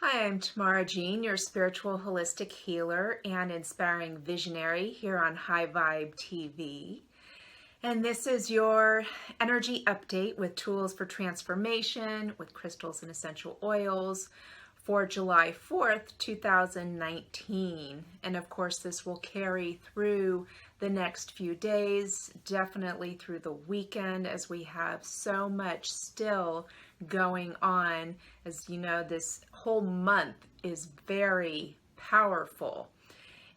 Hi, I'm Tamara Jean, your spiritual holistic healer and inspiring visionary here on High Vibe TV. And this is your energy update with tools for transformation with crystals and essential oils for July 4th, 2019. And of course, this will carry through the next few days, definitely through the weekend, as we have so much still going on. As you know, this whole month is very powerful.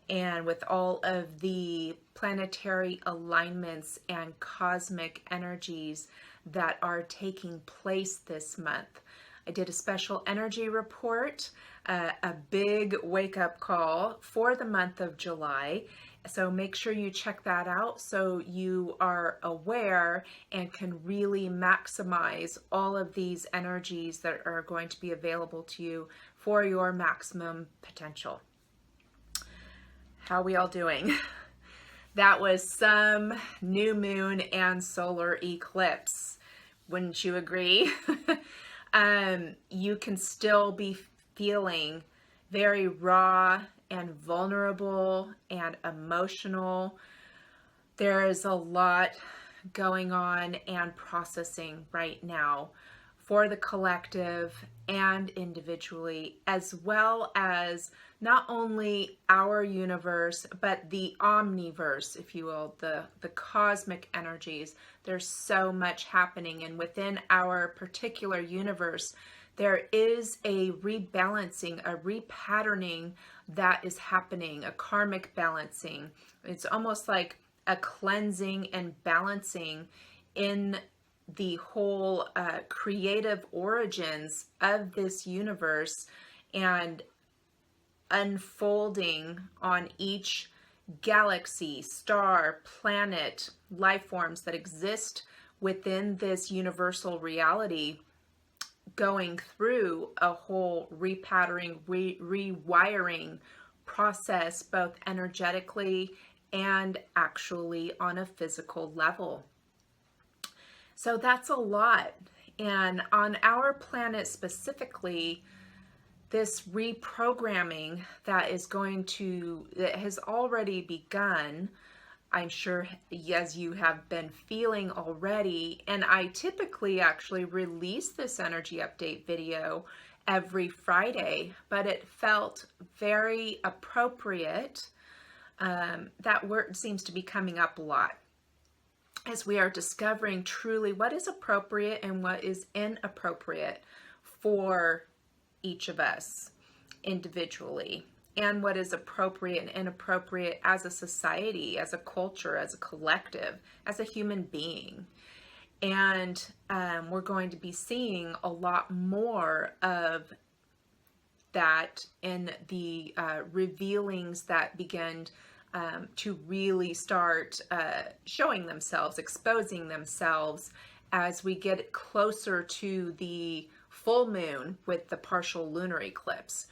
And with all of the planetary alignments and cosmic energies that are taking place this month. I did a special energy report, a big wake-up call for the month of July. So make sure you check that out so you are aware and can really maximize all of these energies that are going to be available to you for your maximum potential. How are we all doing? That was some new moon and solar eclipse. Wouldn't you agree? You can still be feeling very raw and vulnerable and emotional. There is a lot going on and processing right now for the collective and individually, as well as not only our universe, but the omniverse, if you will, the cosmic energies. There's so much happening, and within our particular universe, there is a rebalancing, a repatterning that is happening, a karmic balancing. It's almost like a cleansing and balancing in the whole creative origins of this universe and unfolding on each galaxy, star, planet, life forms that exist within this universal reality, going through a whole repatterning, rewiring process, both energetically and actually on a physical level. So that's a lot. And on our planet specifically, this reprogramming that has already begun, I'm sure, as you have been feeling already. And I typically actually release this energy update video every Friday, but it felt very appropriate. That word seems to be coming up a lot as we are discovering truly what is appropriate and what is inappropriate for each of us individually, and what is appropriate and inappropriate as a society, as a culture, as a collective, as a human being. And we're going to be seeing a lot more of that in the revealings that begin to really start showing themselves, exposing themselves as we get closer to the full moon with the partial lunar eclipse.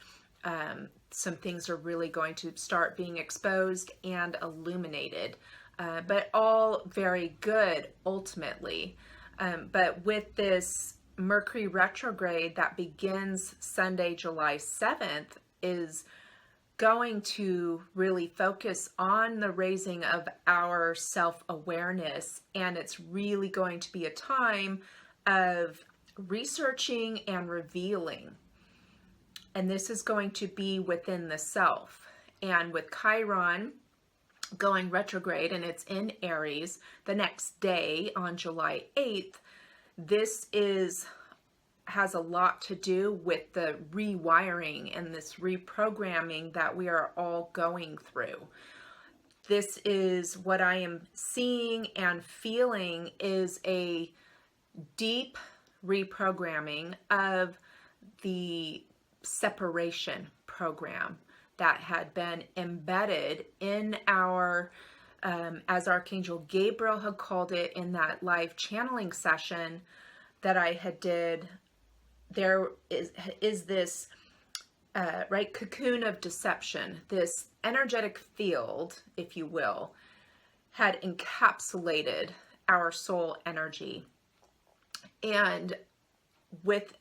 Some things are really going to start being exposed and illuminated, but all very good ultimately. But with this Mercury retrograde that begins Sunday, July 7th, is going to really focus on the raising of our self-awareness, and it's really going to be a time of researching and revealing. And this is going to be within the self. And with Chiron going retrograde, and it's in Aries the next day on July 8th, this has a lot to do with the rewiring and this reprogramming that we are all going through. This is what I am seeing and feeling is a deep reprogramming of the separation program that had been embedded in our, as Archangel Gabriel had called it in that live channeling session that I had did. There is this cocoon of deception, this energetic field, if you will, had encapsulated our soul energy. And with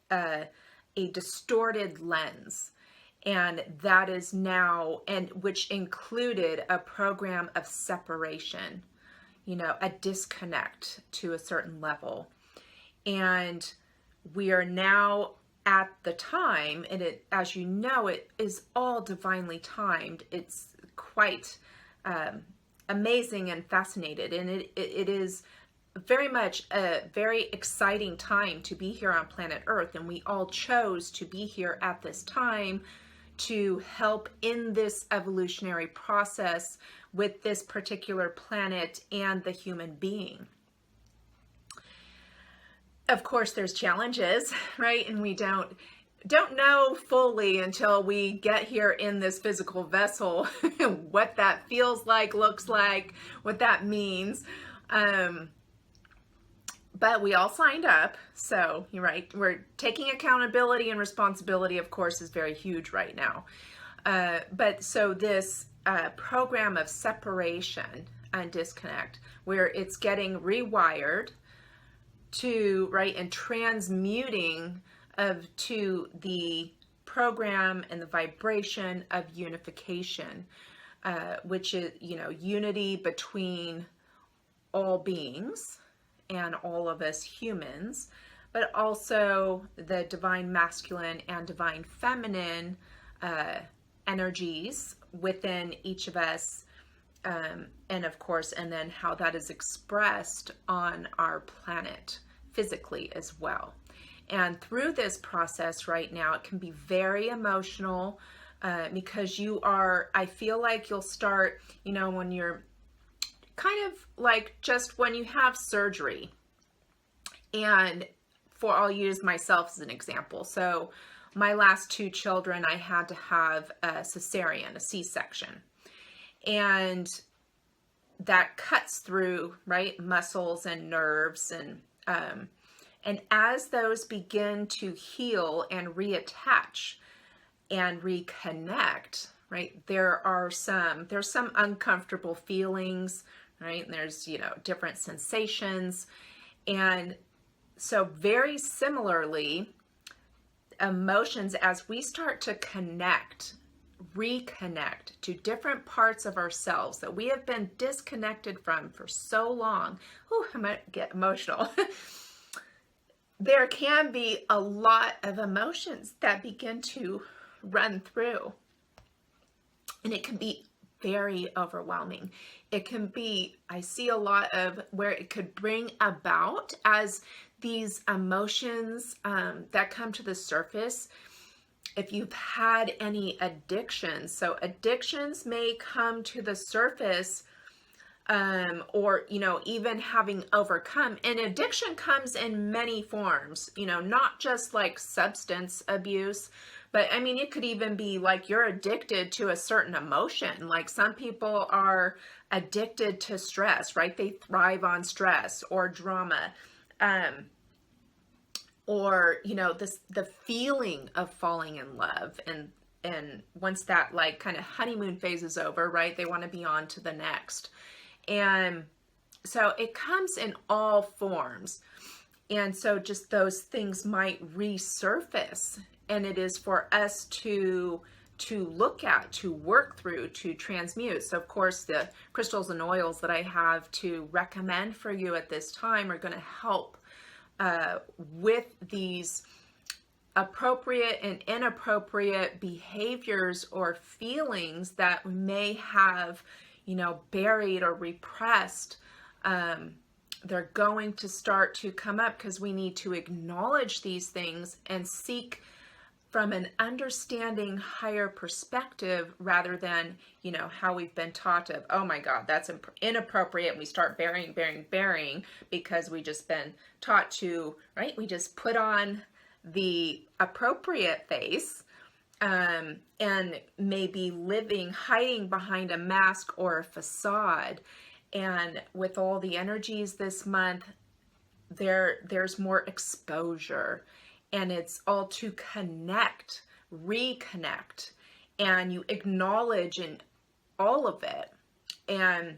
a distorted lens. And that is now, and which included a program of separation, a disconnect to a certain level. And we are now at the time, and it, as you know, it is all divinely timed. It's quite amazing and fascinating, and it is very much a very exciting time to be here on planet Earth, and we all chose to be here at this time to help in this evolutionary process with this particular planet and the human being. Of course, there's challenges, right? And we don't know fully until we get here in this physical vessel what that feels like, looks like, what that means. But we all signed up, so you're right. We're taking accountability and responsibility, of course, is very huge right now. But so this program of separation and disconnect, where it's getting rewired to, right, and transmuting to the program and the vibration of unification, which is, unity between all beings and all of us humans, but also the divine masculine and divine feminine energies within each of us, and of course, and then how that is expressed on our planet physically as well. And through this process right now, it can be very emotional because I feel like you'll start, when you're kind of like just when you have surgery, and I'll use myself as an example. So my last two children, I had to have a cesarean, a C-section, and that cuts through, right, muscles and nerves, and as those begin to heal and reattach and reconnect, right, there's some uncomfortable feelings, right? And there's, different sensations. And so very similarly, emotions, as we start to reconnect to different parts of ourselves that we have been disconnected from for so long. Oh, I might get emotional. There can be a lot of emotions that begin to run through, and it can be very overwhelming. It can be, I see a lot of where it could bring about as these emotions that come to the surface. If you've had any addictions, so addictions may come to the surface, or, even having overcome, and addiction comes in many forms, not just like substance abuse, but I mean, it could even be like you're addicted to a certain emotion. Like some people are addicted to stress, right? They thrive on stress or drama, or, the feeling of falling in love. And once that like kind of honeymoon phase is over, right, they want to be on to the next. And so it comes in all forms. And so just those things might resurface, and it is for us to look at, to work through, to transmute. So of course the crystals and oils that I have to recommend for you at this time are going to help with these appropriate and inappropriate behaviors or feelings that may have, buried or repressed. They're going to start to come up because we need to acknowledge these things and seek from an understanding higher perspective rather than, how we've been taught of, oh my God, that's inappropriate. And we start burying because we just been taught to, right? We just put on the appropriate face, and maybe hiding behind a mask or a facade. And with all the energies this month, there's more exposure, and it's all to reconnect, and you acknowledge in all of it. And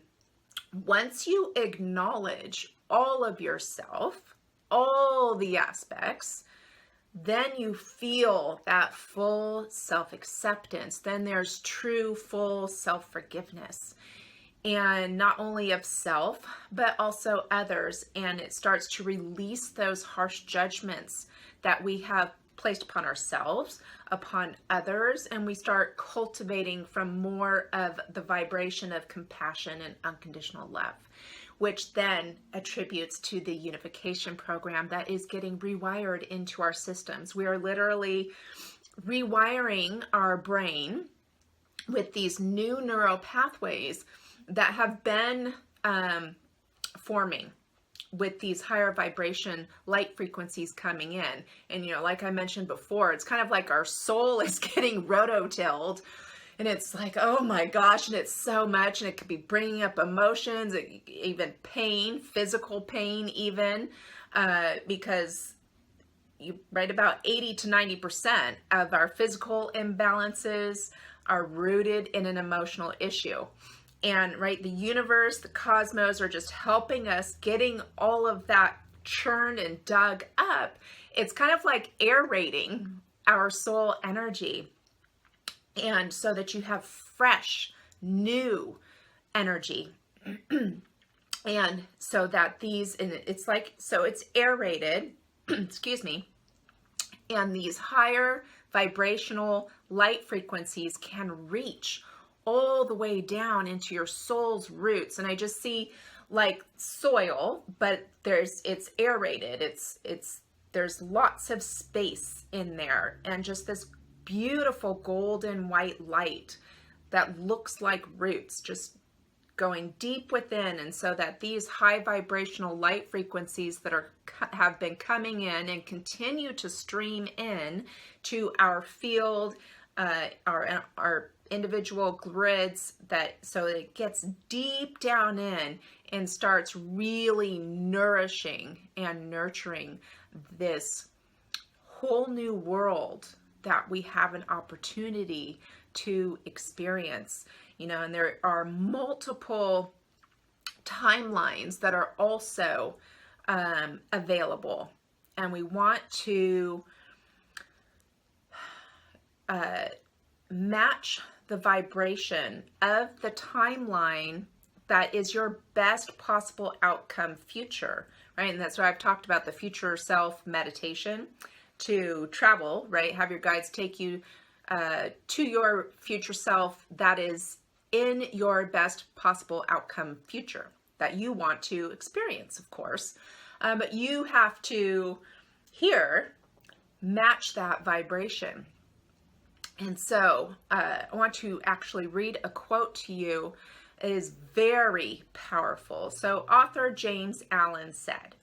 once you acknowledge all of yourself, all the aspects, then you feel that full self-acceptance. Then there's true full self-forgiveness. And not only of self, but also others. And it starts to release those harsh judgments that we have placed upon ourselves, upon others, and we start cultivating from more of the vibration of compassion and unconditional love, which then attributes to the Unification Program that is getting rewired into our systems. We are literally rewiring our brain with these new neural pathways that have been forming with these higher vibration light frequencies coming in. And, you know, like I mentioned before, it's kind of like our soul is getting rototilled, and it's like, oh my gosh, and it's so much, and it could be bringing up emotions, even pain, physical pain even, because about 80 to 90% of our physical imbalances are rooted in an emotional issue. And the universe, the cosmos are just helping us getting all of that churned and dug up. It's kind of like aerating our soul energy. And so that you have fresh, new energy. And so that it's like, so it's aerated, excuse me, and these higher vibrational light frequencies can reach all the way down into your soul's roots. And I just see like soil, but it's aerated. There's lots of space in there, and just this beautiful golden white light that looks like roots just going deep within. And so that these high vibrational light frequencies that have been coming in and continue to stream in to our field, our individual grids, so that it gets deep down in and starts really nourishing and nurturing this whole new world that we have an opportunity to experience. And there are multiple timelines that are also available, and we want to match the vibration of the timeline that is your best possible outcome future, right? And that's why I've talked about the future self meditation to travel, right? Have your guides take you to your future self that is in your best possible outcome future that you want to experience, of course. But you have to match that vibration. And so I want to actually read a quote to you. It is very powerful. So author James Allen said,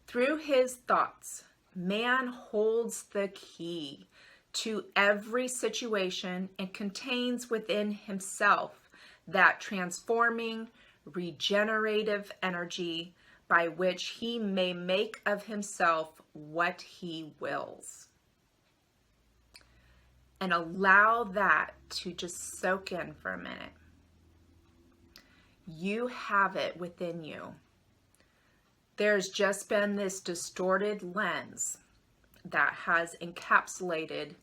"Through his thoughts, man holds the key to every situation and contains within himself that transforming, regenerative energy by which he may make of himself what he wills." And allow that to just soak in for a minute. You have it within you. There's just been this distorted lens that has encapsulated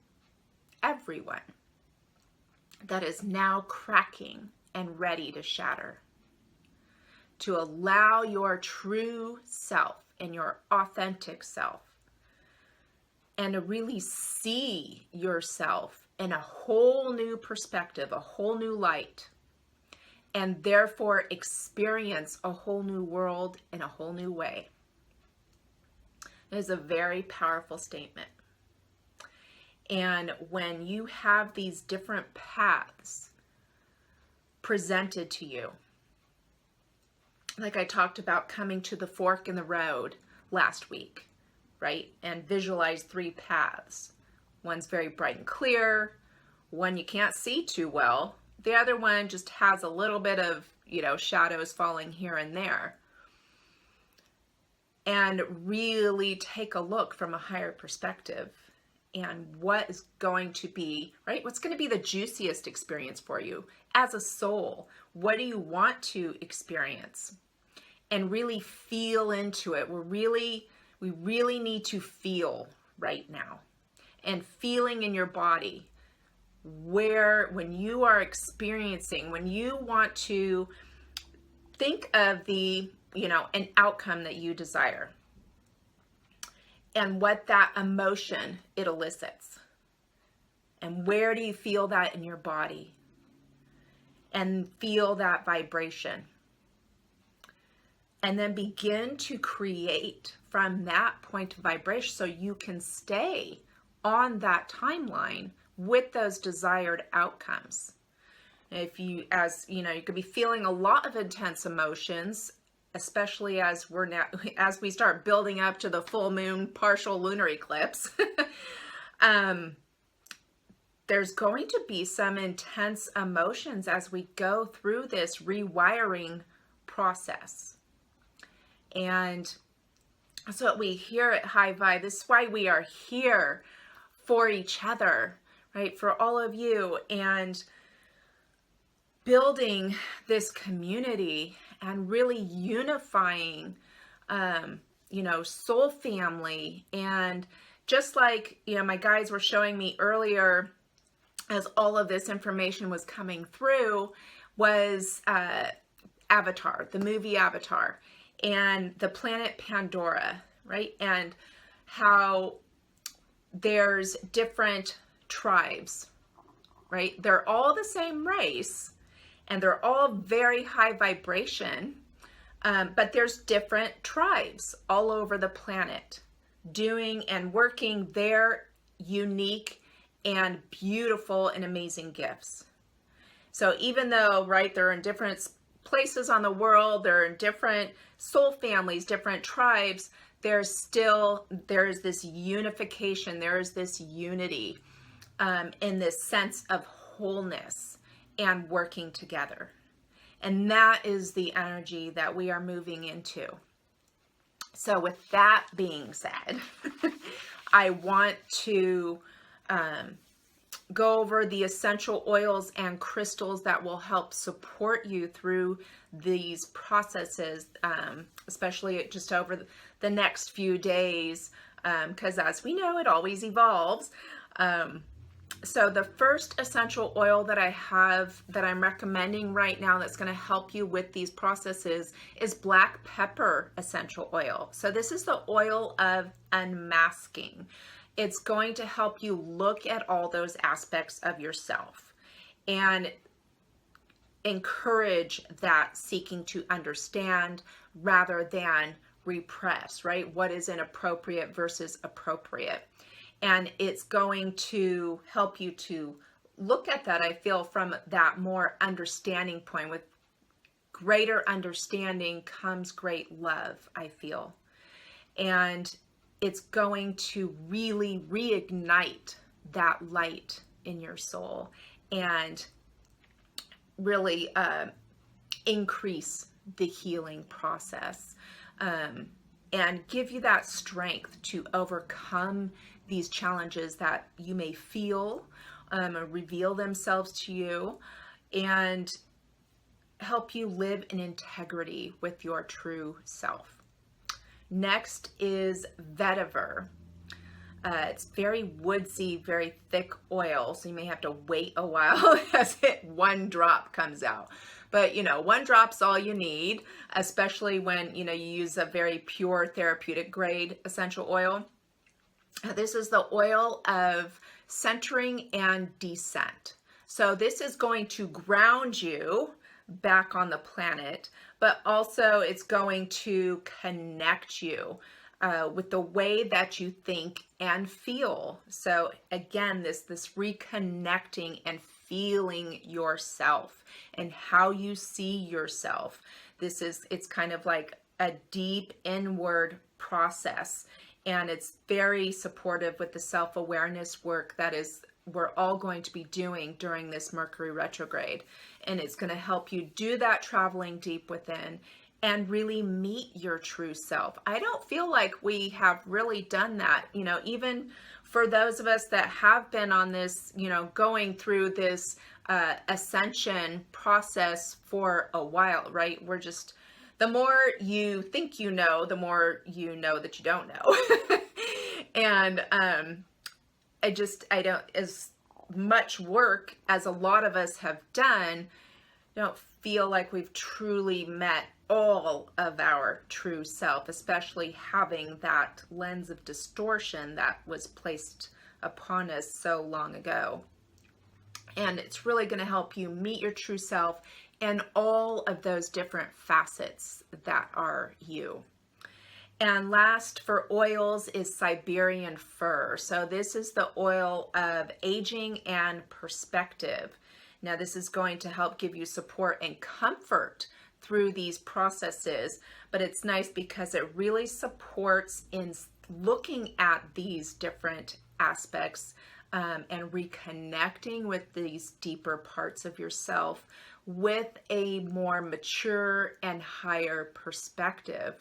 everyone that is now cracking and ready to shatter. To allow your true self and your authentic self, and to really see yourself in a whole new perspective, a whole new light, and therefore experience a whole new world in a whole new way. It is a very powerful statement. And when you have these different paths presented to you, like I talked about coming to the fork in the road last week, right? And visualize 3 paths. One's very bright and clear, one you can't see too well, the other one just has a little bit of, shadows falling here and there. And really take a look from a higher perspective and what is going to be, right? What's going to be the juiciest experience for you as a soul? What do you want to experience? And really feel into it. We really need to feel, right now, and feeling in your body where, when you are experiencing, when you want to think of the, an outcome that you desire and what that emotion it elicits. And where do you feel that in your body? And feel that vibration. And then begin to create from that point of vibration so you can stay on that timeline with those desired outcomes. If you, you could be feeling a lot of intense emotions, especially as we start building up to the full moon partial lunar eclipse. There's going to be some intense emotions as we go through this rewiring process. And that's what we hear at High Vibe. This is why we are here for each other, right? For all of you, and building this community and really unifying, soul family. And just like, my guides were showing me earlier, as all of this information was coming through, was Avatar, the movie Avatar, and the planet Pandora, right? And how there's different tribes, right? They're all the same race, and they're all very high vibration, but there's different tribes all over the planet doing and working their unique and beautiful and amazing gifts. So even though, right, they're in different places on the world, they're in different soul families, different tribes, there's this unification, there's this unity in this sense of wholeness and working together. And that is the energy that we are moving into. So with that being said, I want to go over the essential oils and crystals that will help support you through these processes, especially just over the next few days, because as we know, it always evolves. So the first essential oil that I have that I'm recommending right now that's going to help you with these processes is black pepper essential oil. So this is the oil of unmasking. It's going to help you look at all those aspects of yourself and encourage that seeking to understand rather than repress, right? What is inappropriate versus appropriate. And it's going to help you to look at that, I feel, from that more understanding point. With greater understanding comes great love, I feel. And it's going to really reignite that light in your soul and really increase the healing process and give you that strength to overcome these challenges that you may feel reveal themselves to you, and help you live in integrity with your true self. Next is vetiver. It's very woodsy, very thick oil, so you may have to wait a while as one drop comes out. But, one drop's all you need, especially when, you use a very pure therapeutic grade essential oil. This is the oil of centering and descent. So this is going to ground you back on the planet, but also it's going to connect you with the way that you think and feel. So again, this reconnecting and feeling yourself and how you see yourself. It's kind of like a deep inward process, and it's very supportive with the self-awareness work that we're all going to be doing during this Mercury retrograde. And it's going to help you do that traveling deep within and really meet your true self. I don't feel like we have really done that, even for those of us that have been on this, going through this ascension process for a while, right? The more you think you know, the more you know that you don't know. And I don't, as much work as a lot of us have done, don't feel like we've truly met all of our true self, especially having that lens of distortion that was placed upon us so long ago. And it's really going to help you meet your true self and all of those different facets that are you. And last for oils is Siberian fir. So this is the oil of aging and perspective. Now this is going to help give you support and comfort through these processes, but it's nice because it really supports in looking at these different aspects and reconnecting with these deeper parts of yourself with a more mature and higher perspective.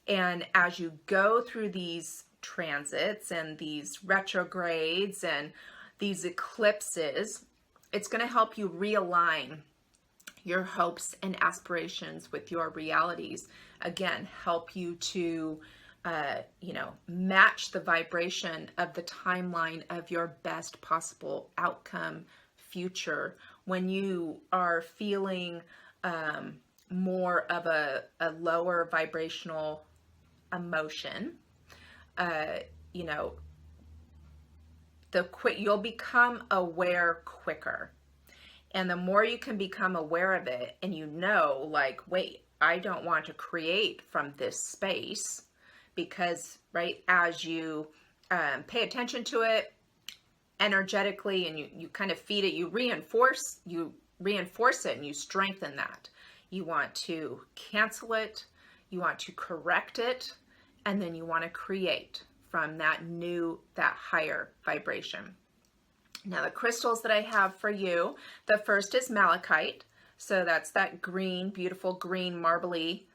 And as you go through these transits and these retrogrades and these eclipses, it's going to help you realign your hopes and aspirations with your realities. Again, help you to match the vibration of the timeline of your best possible outcome future. When you are feeling more of a lower vibrational emotion, you'll become aware quicker. And the more you can become aware of it, and like, wait, I don't want to create from this space, because as you pay attention to it energetically and you kind of feed it, you reinforce it and you strengthen that. You want to cancel it, you want to correct it, and then you want to create from that higher vibration. Now the crystals that I have for you, the first is malachite. So that's that green, beautiful green marbly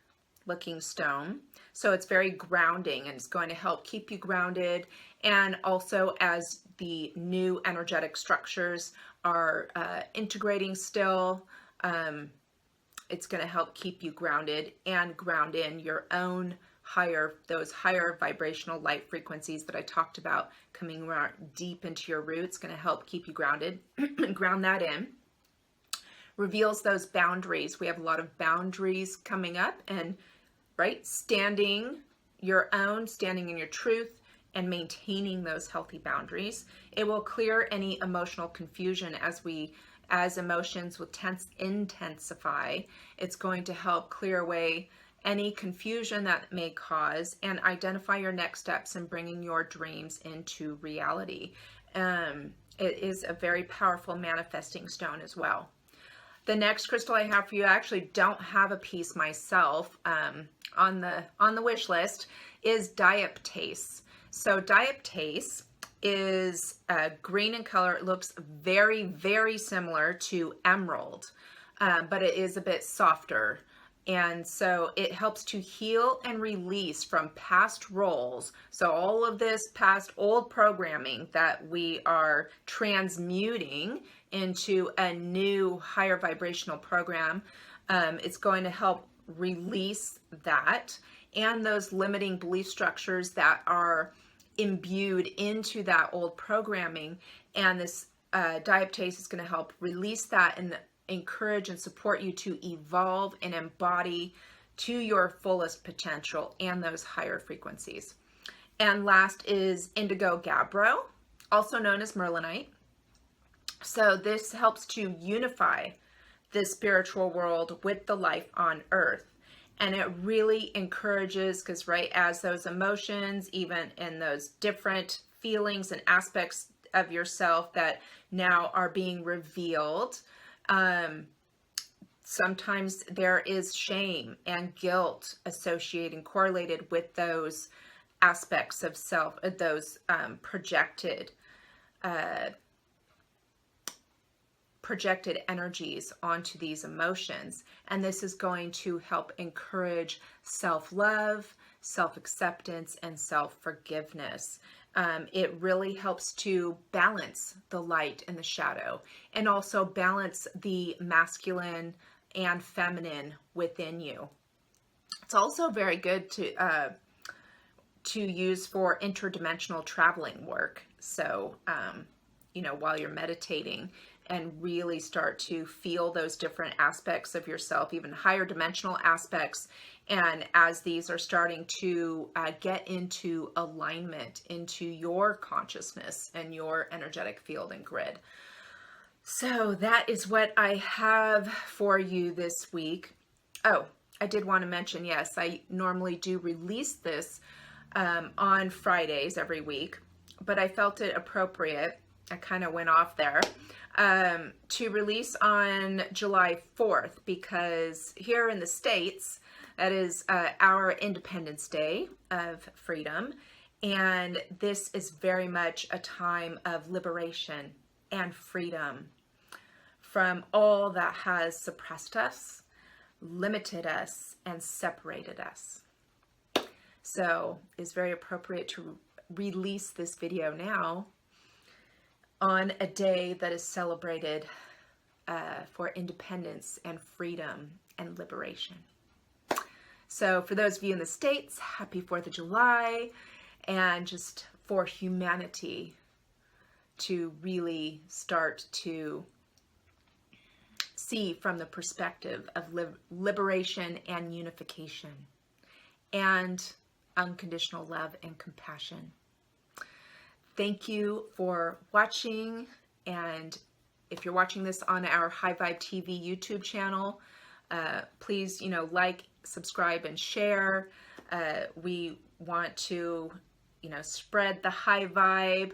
looking stone. So it's very grounding and it's going to help keep you grounded. And also as the new energetic structures are integrating still, it's going to help keep you grounded and ground in your own those higher vibrational light frequencies that I talked about coming around deep into your roots. Going to help keep you grounded, ground that in. Reveals those boundaries. We have a lot of boundaries coming up, and standing in your truth and maintaining those healthy boundaries. It will clear any emotional confusion as emotions will intensify. It's going to help clear away any confusion that may cause and identify your next steps in bringing your dreams into reality. It is a very powerful manifesting stone as well. The next crystal I have for you, I actually don't have a piece myself on the wish list, is diaptase. So diaptase is green in color. It looks very, very similar to emerald, but it is a bit softer. And so it helps to heal and release from past roles. So all of this past old programming that we are transmuting into a new higher vibrational program, it's going to help release that and those limiting belief structures that are imbued into that old programming. And this diaptase is going to help release that and encourage and support you to evolve and embody to your fullest potential and those higher frequencies. And last is indigo gabbro, also known as merlinite. So this helps to unify the spiritual world with the life on earth. And it really encourages, because as those emotions, even in those different feelings and aspects of yourself that now are being revealed, sometimes there is shame and guilt associated and correlated with those aspects of self, those projected energies onto these emotions. And this is going to help encourage self-love, self-acceptance, and self-forgiveness. It really helps to balance the light and the shadow, and also balance the masculine and feminine within you. It's also very good to use for interdimensional traveling work. So, while you're meditating, and really start to feel those different aspects of yourself, even higher dimensional aspects. And as these are starting to get into alignment into your consciousness and your energetic field and grid. So that is what I have for you this week. Oh, I did want to mention, yes, I normally do release this on Fridays every week, but I felt it appropriate. I kind of went off there to release on July 4th, because here in the States, that is our Independence Day of freedom. And this is very much a time of liberation and freedom from all that has suppressed us, limited us, and separated us. So it's very appropriate to release this video now on a day that is celebrated for independence and freedom and liberation. So for those of you in the States, happy 4th of July, and just for humanity to really start to see from the perspective of liberation and unification and unconditional love and compassion. Thank you for watching, and if you're watching this on our High Vibe TV YouTube channel, please, like, subscribe, and share. We want to, spread the high vibe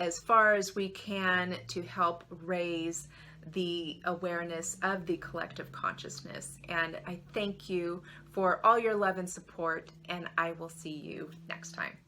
as far as we can to help raise the awareness of the collective consciousness. And I thank you for all your love and support, and I will see you next time.